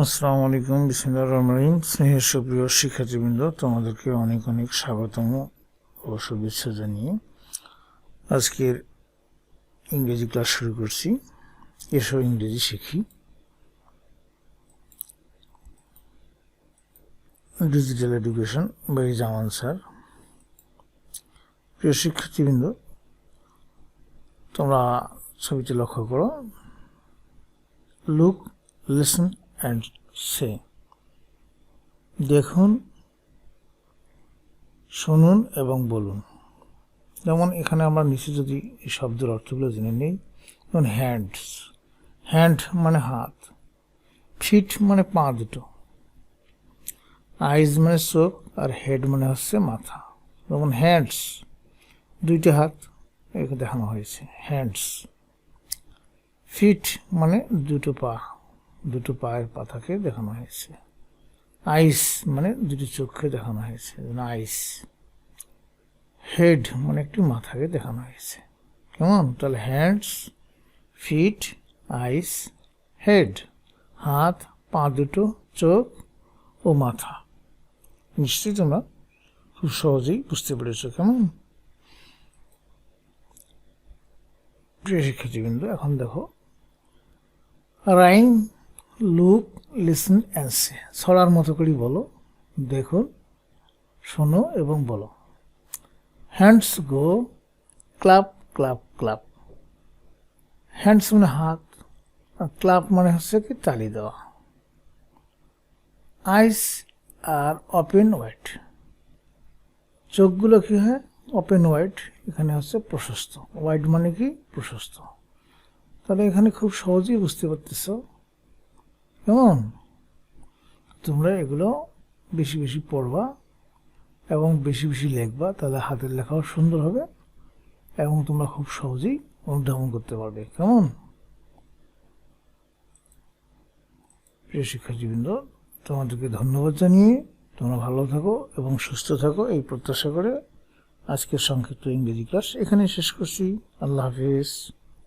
আসসালামু আলাইকুম, বিসমিল্লাহির রহমানির রহিম। স্নেহের সুপ্রিয় শিক্ষার্থীবৃন্দ, তোমাদেরকে অনেক অনেক স্বাগতম ও শুভেচ্ছা জানিয়ে আজকের ইংরেজি ক্লাস শুরু করছি। এসো ইংরেজি শিখি। Digital education by Zaman sir. প্রিয় শিক্ষার্থীবৃন্দ, তোমরা ছবিটি লক্ষ্য করো। Look, listen and say. দেখুন, শুনুন এবং বলুন। যেমন এখানে আমরা নিচে যদি এই শব্দের অর্থগুলো জেনে নিই, যেমন হ্যান্ডস, হ্যান্ড মানে হাত, ফিট মানে পা দুটো, আইজ মানে চোখ, আর হেড মানে হচ্ছে মাথা। যেমন হ্যান্ডস দুইটা হাত একে দেখানো হয়েছে, হ্যান্ডস। ফিট মানে দুটো পা, দুটো পায়ের পাতাকে দেখানো হয়েছে। আইস মানে দুটি চোখকে দেখানো হয়েছে, আইস। হেড মানে একটি মাথাকে দেখানো হয়েছে। কেমন? তাহলে হ্যান্ডস, ফিট, আইস, হেড, হাত, পা দুটো, চোখ ও মাথা। নিশ্চয়ই তোমরা খুব সহজেই বুঝতে পেরেছ। কেমন? প্রিয় শিক্ষার্থীবৃন্দ, এখন দেখো রাইম, লুক, লিসন অ্যান্ড সে। ছড়ার মতো করে বলো। দেখুন, শোনো এবং বলো। হ্যান্ডস গো ক্লাব ক্লাব ক্লাব। হ্যান্ডস মানে হাত, আর ক্লাব মানে হচ্ছে কি তালি দেওয়া। আইস আর ওপেন ওয়াইড। চোখগুলো কি হয়? ওপেন ওয়াইড, এখানে হচ্ছে প্রশস্ত। ওয়াইড মানে কি? প্রশস্ত। তাহলে এখানে খুব সহজেই বুঝতে পারতেছ। কেমন? তোমরা এগুলো বেশি বেশি পড়বা এবং বেশি বেশি লিখবা, তাহলে হাতের লেখাও সুন্দর হবে এবং তোমরা খুব সহজেই অনুধাবন করতে পারবে। কেমন? প্রিয় শিক্ষার্থীবৃন্দ, তোমাদেরকে ধন্যবাদ জানিয়ে তোমরা ভালো থাকো এবং সুস্থ থাকো এই প্রত্যাশা করে আজকের সংক্ষিপ্ত ইংরেজি ক্লাস এখানে শেষ করছি। আল্লাহ হাফিজ।